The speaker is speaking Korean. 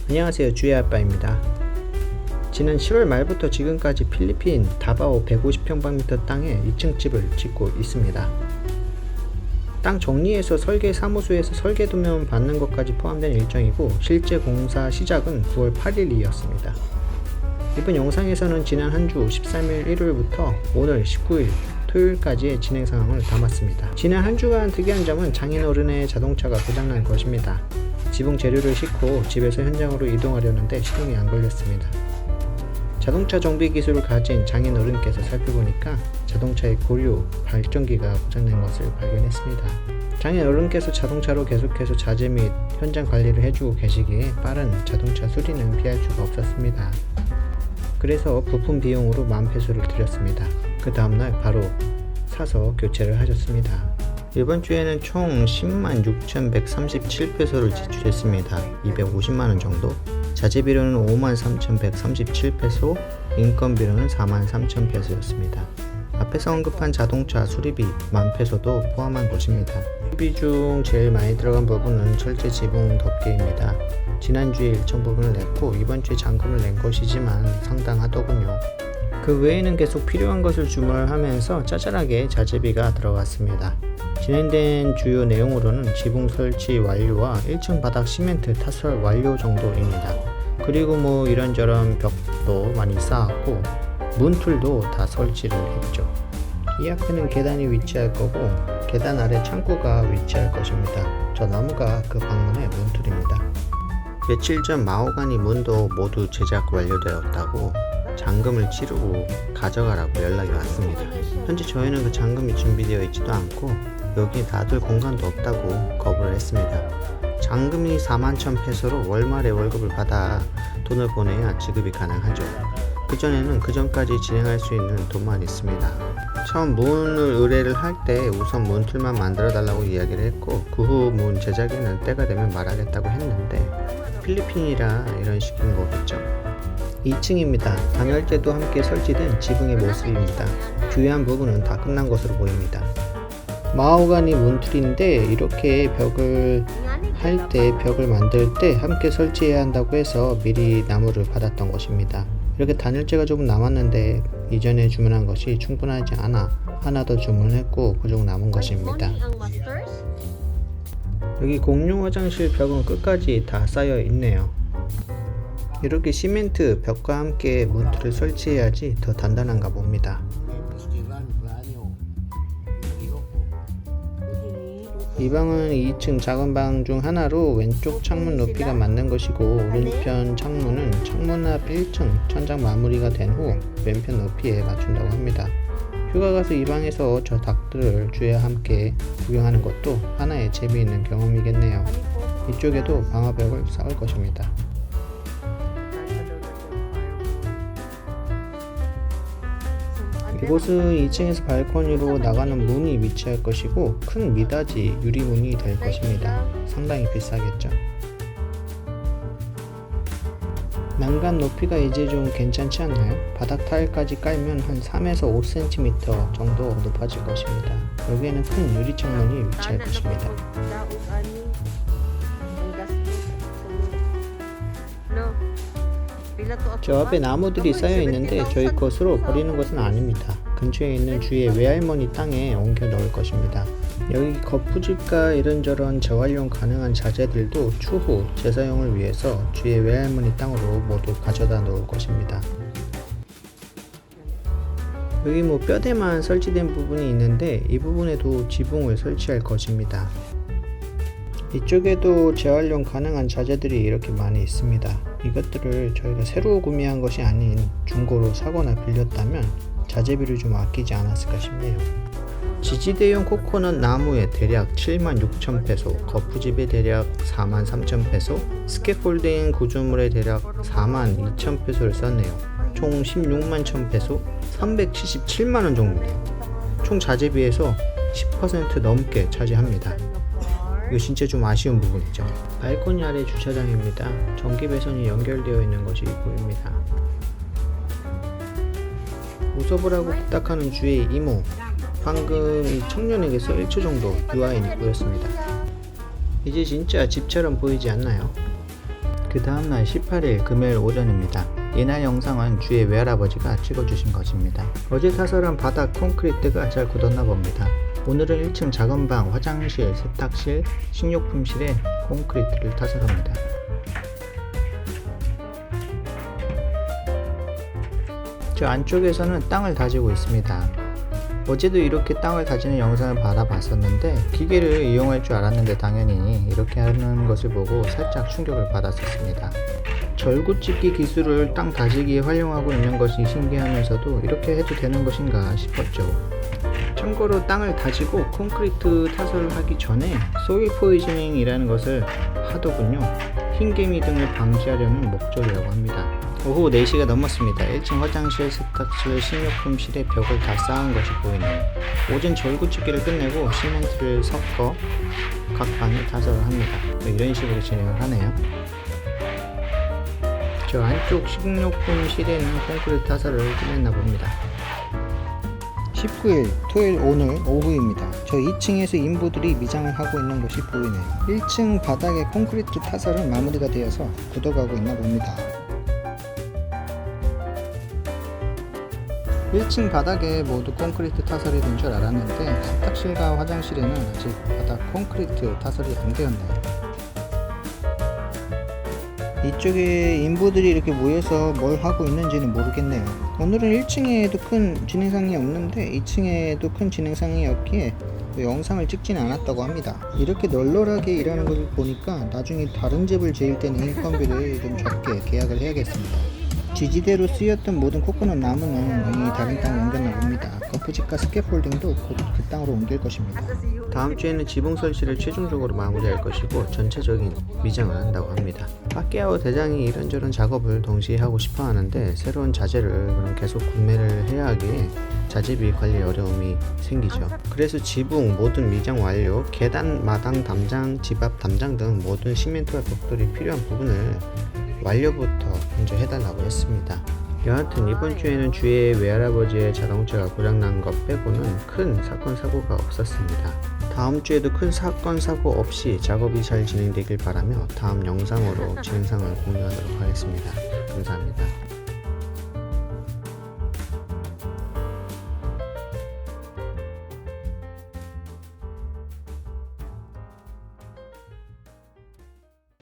안녕하세요, 주의 아빠입니다. 지난 10월 말부터 지금까지 필리핀 다바오 150평방미터 땅에 2층 집을 짓고 있습니다. 땅 정리해서 설계 사무소에서 설계 도면 받는 것까지 포함된 일정이고, 실제 공사 시작은 9월 8일이었습니다. 이번 영상에서는 지난 한 주 13일 일요일부터 오늘 19일 토요일까지의 진행 상황을 담았습니다. 지난 한 주간 특이한 점은 장인어른의 자동차가 고장난 것입니다. 지붕 재료를 싣고 집에서 현장으로 이동하려는데 시동이 안 걸렸습니다. 자동차 정비 기술을 가진 장인어른께서 살펴보니까 자동차의 고유 발전기가 고장난 것을 발견했습니다. 장인어른께서 자동차로 계속해서 자재 및 현장 관리를 해주고 계시기에 빠른 자동차 수리는 피할 수가 없었습니다. 그래서 부품 비용으로 10,000페소를 드렸습니다. 그 다음날 바로 사서 교체를 하셨습니다. 이번 주에는 총 106,137페소를 지출했습니다. 250만원 정도. 자재비료는 53,137페소, 인건비료는 43,000페소였습니다. 앞에서 언급한 자동차 수리비 10,000페소도 포함한 것입니다. 수리비 중 제일 많이 들어간 부분은 철제 지붕 덮개입니다. 지난주에 일정 부분을 냈고 이번주에 잔금을 낸 것이지만 상당하더군요. 그 외에는 계속 필요한 것을 주문하면서 짜잘하게 자재비가 들어갔습니다. 진행된 주요 내용으로는 지붕 설치 완료와 1층 바닥 시멘트 타설 완료 정도입니다. 그리고 이런저런 벽도 많이 쌓았고 문틀도 다 설치를 했죠. 이 앞에는 계단이 위치할 거고 계단 아래 창고가 위치할 것입니다. 저 나무가 그 방문의 문틀입니다. 며칠 전 마호가니 문도 모두 제작 완료되었다고 잔금을 치르고 가져가라고 연락이 왔습니다. 현재 저희는 그 잔금이 준비되어 있지도 않고 여기 놔둘 공간도 없다고 거부를 했습니다. 잔금이 41,000페소로 월말에 월급을 받아 돈을 보내야 지급이 가능하죠. 그전에는 그전까지 진행할 수 있는 돈만 있습니다. 처음 문을 의뢰를 할 때 우선 문틀만 만들어 달라고 이야기를 했고 그 후 문 제작에는 때가 되면 말하겠다고 했는데 필리핀이라 이런 식인 거겠죠. 2층입니다. 단열재도 함께 설치된 지붕의 모습입니다. 주요한 부분은 다 끝난 것으로 보입니다. 마호가니 문틀인데 이렇게 벽을 만들 때 함께 설치해야 한다고 해서 미리 나무를 받았던 것입니다. 이렇게 단열재가 조금 남았는데 이전에 주문한 것이 충분하지 않아 하나 더 주문했고 그 중 남은 것입니다. 여기 공용 화장실 벽은 끝까지 다 쌓여 있네요. 이렇게 시멘트 벽과 함께 문틀을 설치해야지 더 단단한가 봅니다. 이 방은 2층 작은 방 중 하나로 왼쪽 창문 높이가 맞는 것이고 오른편 창문은 창문 앞 1층 천장 마무리가 된 후 왼편 높이에 맞춘다고 합니다. 휴가 가서 이 방에서 저 닭들을 주에 함께 구경하는 것도 하나의 재미있는 경험이겠네요. 이쪽에도 방화벽을 쌓을 것입니다. 이곳은 2층에서 발코니로 나가는 문이 위치할 것이고 큰 미닫이 유리문이 될 것입니다. 상당히 비싸겠죠. 난간 높이가 이제 좀 괜찮지 않나요? 바닥 타일까지 깔면 한 3에서 5cm 정도 높아질 것입니다. 여기에는 큰 유리 창문이 위치할 것입니다. 저 앞에 나무들이 쌓여 있는데 저희 것으로 버리는 것은 아닙니다. 근처에 있는 주의 외할머니 땅에 옮겨 넣을 것입니다. 여기 거푸집과 이런저런 재활용 가능한 자재들도 추후 재사용을 위해서 주의 외할머니 땅으로 모두 가져다 놓을 것입니다. 여기 뼈대만 설치된 부분이 있는데 이 부분에도 지붕을 설치할 것입니다. 이쪽에도 재활용 가능한 자재들이 이렇게 많이 있습니다. 이것들을 저희가 새로 구매한 것이 아닌 중고로 사거나 빌렸다면 자재비를 좀 아끼지 않았을까 싶네요. 지지대용 코코넛 나무에 대략 76,000페소, 거푸집에 대략 43,000페소, 스캐폴딩 구조물에 대략 42,000페소를 썼네요. 총 161,000페소, 377만원 정도네요. 총 자재비에서 10% 넘게 차지합니다. 이거 진짜 좀 아쉬운 부분이죠. 발코니 아래 주차장입니다. 전기 배선이 연결되어 있는 것이 보입니다. 웃어보라고 부탁하는 주의 이모. 방금 이 청년에게서 1초 정도 유아인이 보였습니다. 이제 진짜 집처럼 보이지 않나요? 그 다음날 18일 금요일 오전입니다. 이날 영상은 주의 외할아버지가 찍어주신 것입니다. 어제 타설한 바닥 콘크리트가 잘 굳었나 봅니다. 오늘은 1층 작은 방, 화장실, 세탁실, 식료품실에 콘크리트를 타설합니다. 저 안쪽에서는 땅을 다지고 있습니다. 어제도 이렇게 땅을 다지는 영상을 받아봤었는데 기계를 이용할 줄 알았는데 당연히 이렇게 하는 것을 보고 살짝 충격을 받았었습니다. 절구찍기 기술을 땅 다지기에 활용하고 있는 것이 신기하면서도 이렇게 해도 되는 것인가 싶었죠. 참고로 땅을 다지고 콘크리트 타설을 하기 전에 소일 포이즈닝이라는 것을 하더군요. 흰개미 등을 방지하려는 목적이라고 합니다. 오후 4시가 넘었습니다. 1층 화장실, 세탁실, 식료품실에 벽을 다 쌓은 것이 보이네요. 오전 절구찍기를 끝내고 시멘트를 섞어 각 방에 타설을 합니다. 이런 식으로 진행을 하네요. 저 안쪽 식료품실에는 콘크리트 타설을 끝냈나 봅니다. 19일 토요일 오늘 오후입니다. 저 2층에서 인부들이 미장을 하고 있는 것이 보이네요. 1층 바닥에 콘크리트 타설은 마무리가 되어서 굳어가고 있나 봅니다. 1층 바닥에 모두 콘크리트 타설이 된 줄 알았는데 세탁실과 화장실에는 아직 바닥 콘크리트 타설이 안 되었네요. 이쪽에 인부들이 이렇게 모여서 뭘 하고 있는지는 모르겠네요. 오늘은 1층에도 큰 진행상이 없는데 2층에도 큰 진행상이 없기에 영상을 찍지는 않았다고 합니다. 이렇게 널널하게 일하는 것을 보니까 나중에 다른 집을 지을 때는 인건비를 좀 적게 계약을 해야겠습니다. 지지대로 쓰였던 모든 코코넛 나무는 이미 다른 땅으로 옮겼나 봅니다. 거푸집과 스캐폴딩도 곧 그 땅으로 옮길 것입니다. 다음 주에는 지붕 설치를 최종적으로 마무리할 것이고 전체적인 미장을 한다고 합니다. 빠끼아오 대장이 이런저런 작업을 동시에 하고 싶어 하는데 새로운 자재를 그럼 계속 구매를 해야 하기에 자재비 관리 어려움이 생기죠. 그래서 지붕 모든 미장 완료, 계단, 마당 담장, 집 앞 담장 등 모든 시멘트와 벽돌이 필요한 부분을 완료부터 먼저 해달라고 했습니다. 여하튼 이번 주에는 주의 외할아버지의 자동차가 고장난 것 빼고는 큰 사건 사고가 없었습니다. 다음 주에도 큰 사건 사고 없이 작업이 잘 진행되길 바라며 다음 영상으로 진행상을 공유하도록 하겠습니다. 감사합니다.